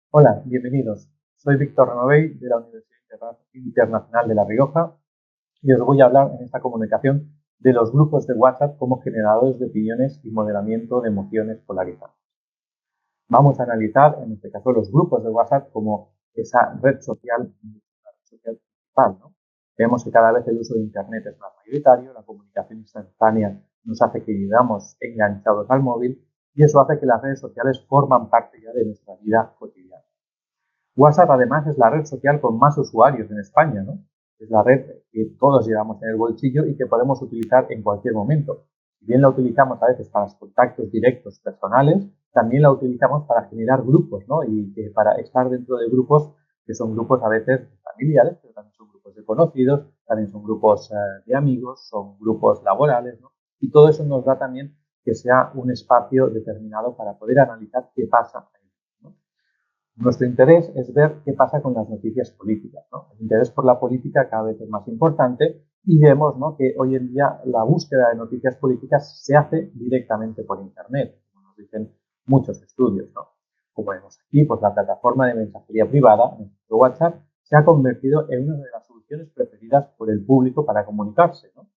Hola, bienvenidos. Soy Víctor Renovell de la Universidad Internacional de La Rioja y os voy a hablar en esta comunicación de los grupos de WhatsApp como generadores de opiniones y modelamiento de emociones polarizadas. Vamos a analizar, en este caso, los grupos de WhatsApp como esa red social, principal, ¿no? Vemos que cada vez el uso de Internet es más mayoritario, la comunicación instantánea nos hace que vivamos enganchados al móvil y eso hace que las redes sociales forman parte ya de nuestra vida cotidiana. WhatsApp además es la red social con más usuarios en España, ¿no? Es la red que todos llevamos en el bolsillo y que podemos utilizar en cualquier momento. Si bien la utilizamos a veces para los contactos directos personales, también la utilizamos para generar grupos, ¿no? Y para estar dentro de grupos que son grupos a veces familiares, pero también son grupos de conocidos, también son grupos de amigos, son grupos laborales, ¿no? Y todo eso nos da también que sea un espacio determinado para poder analizar qué pasa ahí, ¿no? Nuestro interés es ver qué pasa con las noticias políticas, ¿no? El interés por la política cada vez es más importante y vemos, ¿no?, que hoy en día la búsqueda de noticias políticas se hace directamente por Internet, como nos dicen muchos estudios, ¿no? Como vemos aquí, pues la plataforma de mensajería privada, en nuestro WhatsApp, se ha convertido en una de las soluciones preferidas por el público para comunicarse, ¿no?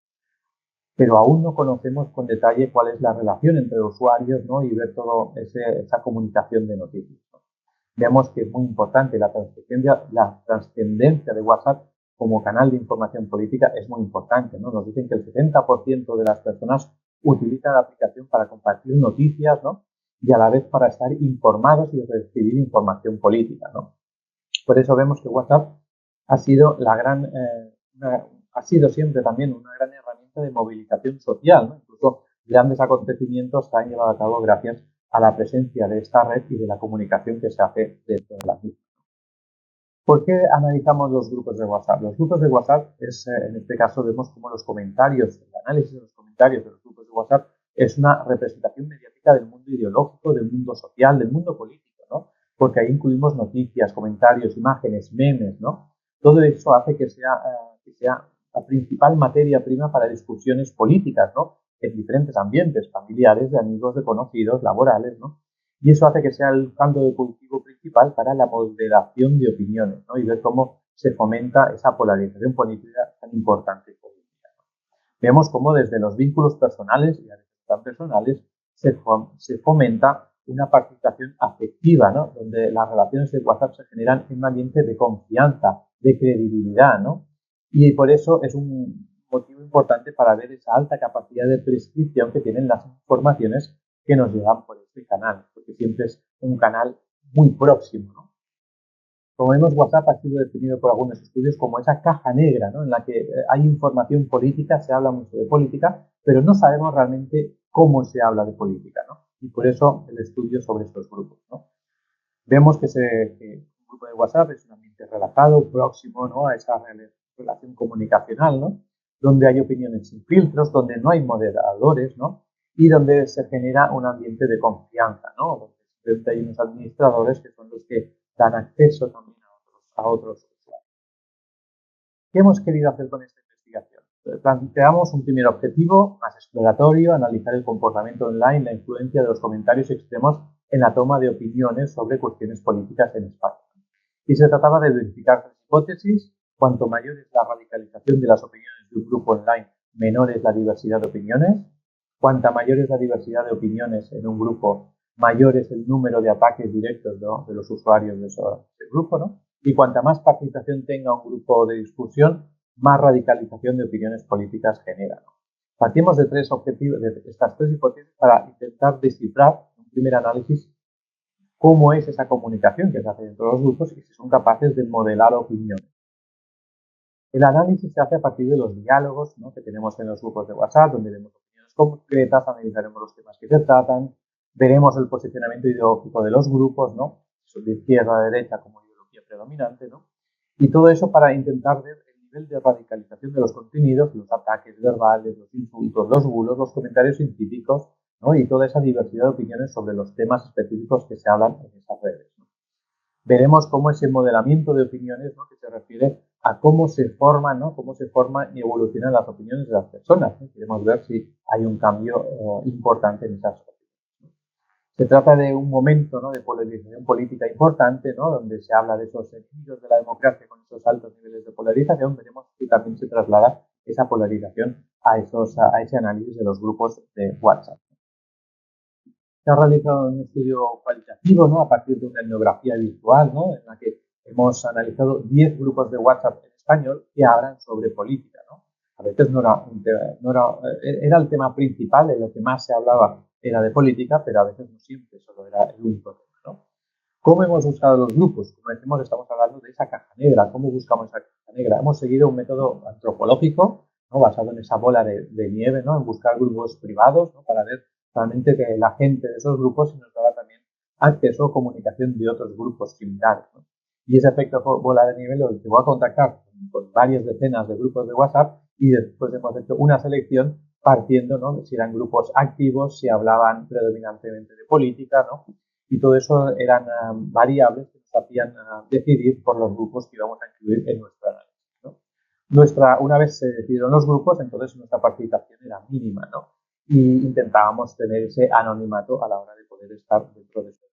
Pero aún no conocemos con detalle cuál es la relación entre los usuarios, ¿no?, y ver toda esa comunicación de noticias, ¿no? Vemos que es muy importante la trascendencia de WhatsApp como canal de información política es muy importante, ¿no? Nos dicen que el 70% de las personas utilizan la aplicación para compartir noticias, ¿no?, y a la vez para estar informados y recibir información política, ¿no? Por eso vemos que WhatsApp ha sido ha sido siempre también una gran herramienta de movilización social, ¿no? Incluso grandes acontecimientos se han llevado a cabo gracias a la presencia de esta red y de la comunicación que se hace dentro de la misma. ¿Por qué analizamos los grupos de WhatsApp? Los grupos de WhatsApp en este caso, vemos como los comentarios, el análisis de los comentarios de los grupos de WhatsApp es una representación mediática del mundo ideológico, del mundo social, del mundo político, ¿no? Porque ahí incluimos noticias, comentarios, imágenes, memes, ¿no? Todo eso hace que sea la principal materia prima para discusiones políticas, ¿no?, en diferentes ambientes, familiares, de amigos, de conocidos, laborales, ¿no? Y eso hace que sea el caldo de cultivo principal para la moderación de opiniones, ¿no?, y ver cómo se fomenta esa polarización política tan importante hoy en día. Vemos cómo desde los vínculos personales y a veces tan personales se fomenta una participación afectiva, ¿no?, donde las relaciones de WhatsApp se generan en un ambiente de confianza, de credibilidad, ¿no? Y por eso es un motivo importante para ver esa alta capacidad de prescripción que tienen las informaciones que nos llegan por este canal, porque siempre es un canal muy próximo, ¿no? Como vemos, WhatsApp ha sido definido por algunos estudios como esa caja negra, ¿no?, en la que hay información política, se habla mucho de política, pero no sabemos realmente cómo se habla de política, ¿no? Y por eso el estudio sobre estos grupos, ¿no? Vemos que un grupo de WhatsApp es un ambiente relajado, próximo, ¿no?, a esa relación comunicacional, ¿no?, donde hay opiniones sin filtros, donde no hay moderadores, ¿no?, y donde se genera un ambiente de confianza, ¿no?, donde hay unos administradores que son los que dan acceso también a otros usuarios. ¿Qué hemos querido hacer con esta investigación? Planteamos un primer objetivo más exploratorio, analizar el comportamiento online, la influencia de los comentarios extremos en la toma de opiniones sobre cuestiones políticas en España. Y se trataba de verificar tres hipótesis: cuanto mayor es la radicalización de las opiniones de un grupo online, menor es la diversidad de opiniones; cuanta mayor es la diversidad de opiniones en un grupo, mayor es el número de ataques directos, ¿no?, de los usuarios de ese grupo, ¿no? Y cuanta más participación tenga un grupo de discusión, más radicalización de opiniones políticas genera, ¿no? Partimos de tres objetivos, de estas tres hipótesis, para intentar descifrar un primer análisis cómo es esa comunicación que se hace dentro de los grupos y si son capaces de modelar opiniones. El análisis se hace a partir de los diálogos, ¿no?, que tenemos en los grupos de WhatsApp, donde vemos opiniones concretas, analizaremos los temas que se tratan, veremos el posicionamiento ideológico de los grupos, ¿no?, de izquierda a derecha como ideología predominante, ¿no? Y todo eso para intentar ver el nivel de radicalización de los contenidos, los ataques verbales, los insultos, los bulos, los comentarios científicos, ¿no?, y toda esa diversidad de opiniones sobre los temas específicos que se hablan en esas redes, ¿no? Veremos cómo ese modelamiento de opiniones, ¿no?, que se refiere a cómo se forman, ¿no?, cómo se forman y evolucionan las opiniones de las personas, ¿no? Queremos ver si hay un cambio importante en esas opiniones, ¿no? Se trata de un momento, ¿no?, de polarización política importante, ¿no?, donde se habla de esos enemigos de la democracia con esos altos niveles de polarización. Veremos que también se traslada esa polarización a ese análisis de los grupos de WhatsApp. Se ha realizado un estudio cualitativo, ¿no?, a partir de una etnografía virtual, ¿no?, en la que hemos analizado 10 grupos de WhatsApp en español que hablan sobre política, ¿no? A veces era el tema principal, en lo que más se hablaba era de política, pero a veces no siempre solo era el único tema, ¿no? ¿Cómo hemos buscado los grupos? Como decimos, estamos hablando de esa caja negra. ¿Cómo buscamos esa caja negra? Hemos seguido un método antropológico, ¿no?, basado en esa bola de nieve, ¿no?, en buscar grupos privados, ¿no?, para ver realmente que la gente de esos grupos nos daba también acceso o comunicación de otros grupos similares, ¿no? Y ese efecto bola de nieve lo llevó a contactar con varias decenas de grupos de WhatsApp y después hemos hecho una selección partiendo, ¿no?, de si eran grupos activos, si hablaban predominantemente de política, ¿no? Y todo eso eran variables que nos hacían decidir por los grupos que íbamos a incluir en nuestro análisis, ¿no? Una vez se decidieron los grupos, entonces nuestra participación era mínima, ¿no? Y intentábamos tener ese anonimato a la hora de poder estar dentro de eso.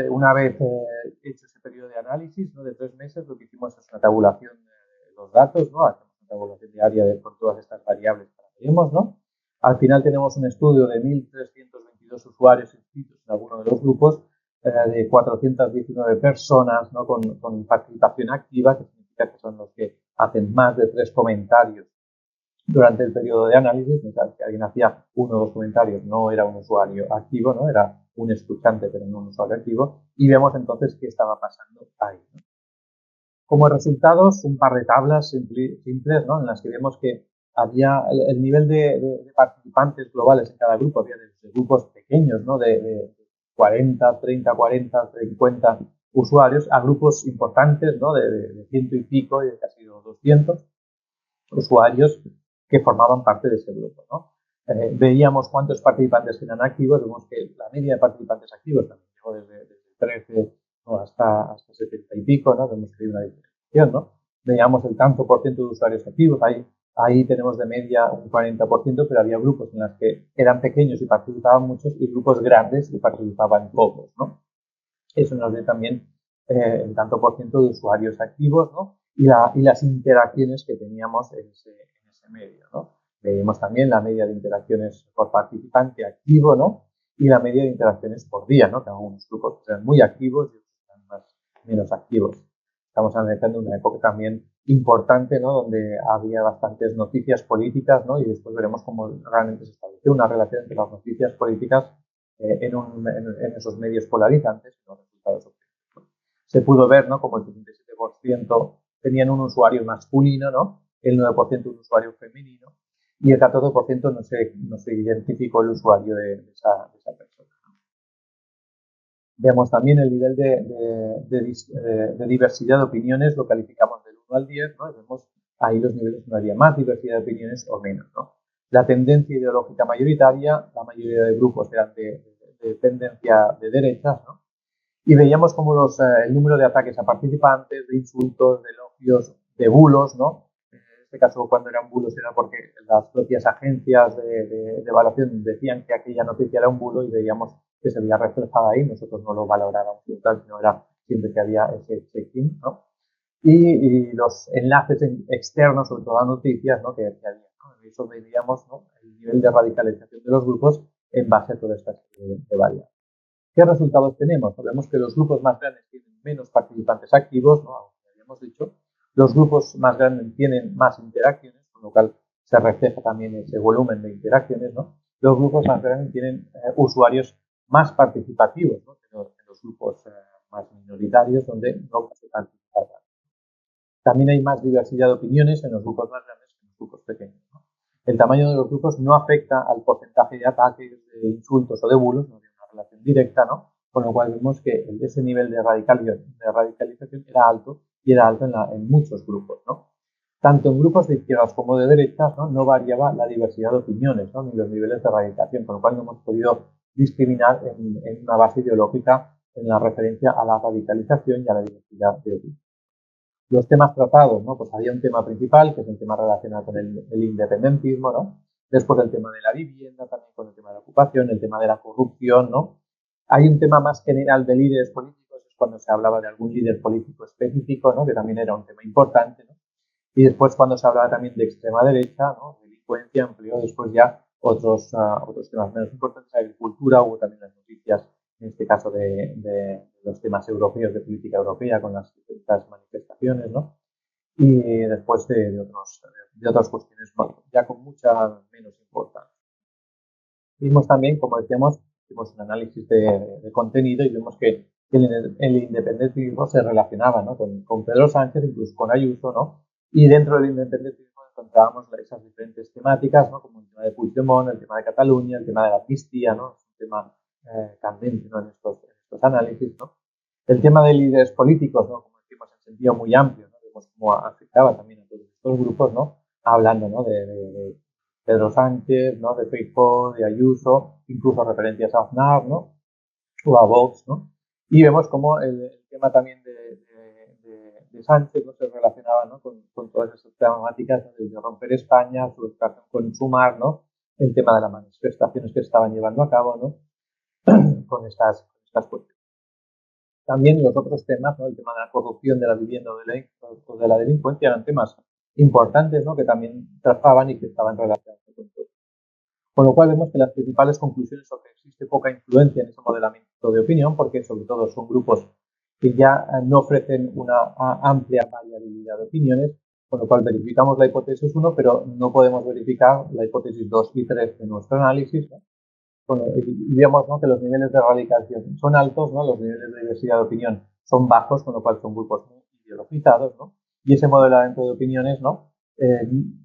Una vez hecho ese periodo de análisis, ¿no?, de 3 meses, lo que hicimos es una tabulación de los datos, ¿no? Hacemos una tabulación diaria por todas estas variables que tenemos, ¿no? Al final tenemos un estudio de 1.322 usuarios inscritos en alguno de los grupos, de 419 personas, ¿no?, con participación activa, que significa que son los que hacen más de 3 comentarios durante el periodo de análisis. Mientras que alguien hacía 1 o 2 comentarios, no era un usuario activo, ¿no?, era un escuchante, pero no un usuario activo, y vemos entonces qué estaba pasando ahí, ¿no? Como resultados, un par de tablas simples, ¿no?, en las que vemos que había el nivel de participantes globales en cada grupo. Había desde grupos pequeños, ¿no?, de 40, 30, 40, 50 usuarios, a grupos importantes, ¿no?, de ciento y pico y de casi 200 usuarios que formaban parte de ese grupo, ¿no? Veíamos cuántos participantes eran activos. Vemos que la media de participantes activos también llegó desde 13, ¿no?, hasta 70 y pico, ¿no? Vemos que hay una diferenciación, ¿no? Veíamos el tanto por ciento de usuarios activos. Ahí tenemos de media un 40%, pero había grupos en los que eran pequeños y participaban muchos y grupos grandes y participaban pocos, ¿no? Eso nos da también el tanto por ciento de usuarios activos, ¿no?, y las interacciones que teníamos en ese medio, ¿no? Vemos también la media de interacciones por participante activo, ¿no?, y la media de interacciones por día, ¿no?, que algunos grupos eran muy activos y otros eran menos activos. Estamos analizando una época también importante, ¿no?, donde había bastantes noticias políticas, ¿no?, y después veremos cómo realmente se estableció una relación entre las noticias políticas en esos medios polarizantes y los resultados obtenidos. Se pudo ver, ¿no?, como el 37% tenían un usuario masculino, ¿no?, el 9% un usuario femenino y el 14% no se identificó el usuario de esa persona, ¿no? Vemos también el nivel de diversidad de opiniones, lo calificamos del 1 al 10, ¿no? Y vemos ahí los niveles donde había más diversidad de opiniones o menos, ¿no? La tendencia ideológica mayoritaria, la mayoría de grupos eran de tendencia de derechas, ¿no? Y veíamos como el número de ataques a participantes, de insultos, de elogios, de bulos, ¿no? En este caso, cuando eran bulos era porque las propias agencias de evaluación decían que aquella noticia era un bulo y veíamos que se veía reflejada ahí. Nosotros no lo valorábamos como tal, sino era siempre que había ese check-in, ¿no? Y los enlaces externos, sobre todo a noticias, ¿no?, que había, ¿no? Eso veíamos, ¿no?, el nivel de radicalización de los grupos en base a toda esta serie de variables. ¿Qué resultados tenemos? Vemos que los grupos más grandes tienen menos participantes activos, ¿no?, como habíamos dicho. Los grupos más grandes tienen más interacciones, con lo cual se refleja también ese volumen de interacciones, ¿no? Los grupos más grandes tienen usuarios más participativos, ¿no?, que los grupos más minoritarios, donde no se participa. También hay más diversidad de opiniones en los grupos más grandes que en los grupos pequeños, ¿no? El tamaño de los grupos no afecta al porcentaje de ataques, de insultos o de bulos, no tiene una relación directa, ¿no? Con lo cual vemos que ese nivel de radicalización era alto y era alto en muchos grupos, ¿no? Tanto en grupos de izquierdas como de derechas, ¿no?, variaba la diversidad de opiniones, ¿no?, ni los niveles de radicalización, con lo cual no hemos podido discriminar en una base ideológica en la referencia a la radicalización y a la diversidad de opiniones. Los temas tratados, ¿no? Pues había un tema principal, que es un tema relacionado con el independentismo, ¿no? Después el tema de la vivienda, también con el tema de la ocupación, el tema de la corrupción, ¿no? Hay un tema más general de líderes políticos, es cuando se hablaba de algún líder político específico, ¿no? Que también era un tema importante, ¿no? Y después cuando se hablaba también de extrema derecha, ¿no? Delincuencia, empleo, después ya otros temas menos importantes, agricultura, hubo también las noticias, en este caso de los temas europeos, de política europea, con las distintas manifestaciones, ¿no? Y después de otras cuestiones, bueno, ya con mucha menos importancia. Vimos también, como decíamos, hicimos un análisis de contenido y vimos que el independentismo se relacionaba, ¿no? Con Pedro Sánchez, incluso con Ayuso, ¿no? Y dentro del independentismo encontrábamos esas diferentes temáticas, ¿no? Como el tema de Puigdemont, el tema de Cataluña, el tema de la amnistía, ¿no? Es un tema candente, ¿no? En estos análisis, ¿no? El tema de líderes políticos, ¿no? Como decimos, en sentido muy amplio, ¿no? Vemos cómo afectaba también a todos estos grupos, ¿no? Hablando, ¿no? De Pedro Sánchez, ¿no? De Feijóo, de Ayuso, incluso referencias a Aznar, ¿no? O a Vox, ¿no? Y vemos cómo el tema también de Sánchez, ¿no? Se relacionaba, ¿no? Con todas esas temáticas, ¿no? Desde romper España, su relación con Sumar, ¿no? El tema de las manifestaciones que se estaban llevando a cabo, ¿no? Con estas cuestiones. También los otros temas, ¿no? El tema de la corrupción, de la vivienda o de la delincuencia eran temas importantes, ¿no? Que también trataban y que estaban relacionados con todo. Con lo cual vemos que las principales conclusiones son que existe poca influencia en ese modelamiento de opinión, porque sobre todo son grupos que ya no ofrecen una amplia variabilidad de opiniones, con lo cual verificamos la hipótesis 1, pero no podemos verificar la hipótesis 2 y 3 de nuestro análisis, ¿no? Y vemos, ¿no? Que los niveles de radicalización son altos, ¿no? Los niveles de diversidad de opinión son bajos, con lo cual son grupos muy ideologizados, ¿no? Y ese modelamiento de opiniones, ¿no?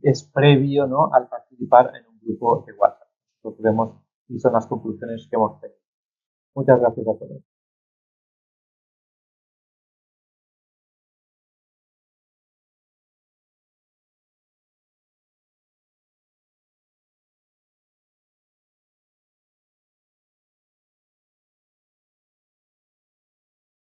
Es previo, ¿no? Al participar en un grupo de WhatsApp. Lo que vemos y son las conclusiones que hemos tenido. Muchas gracias a todos.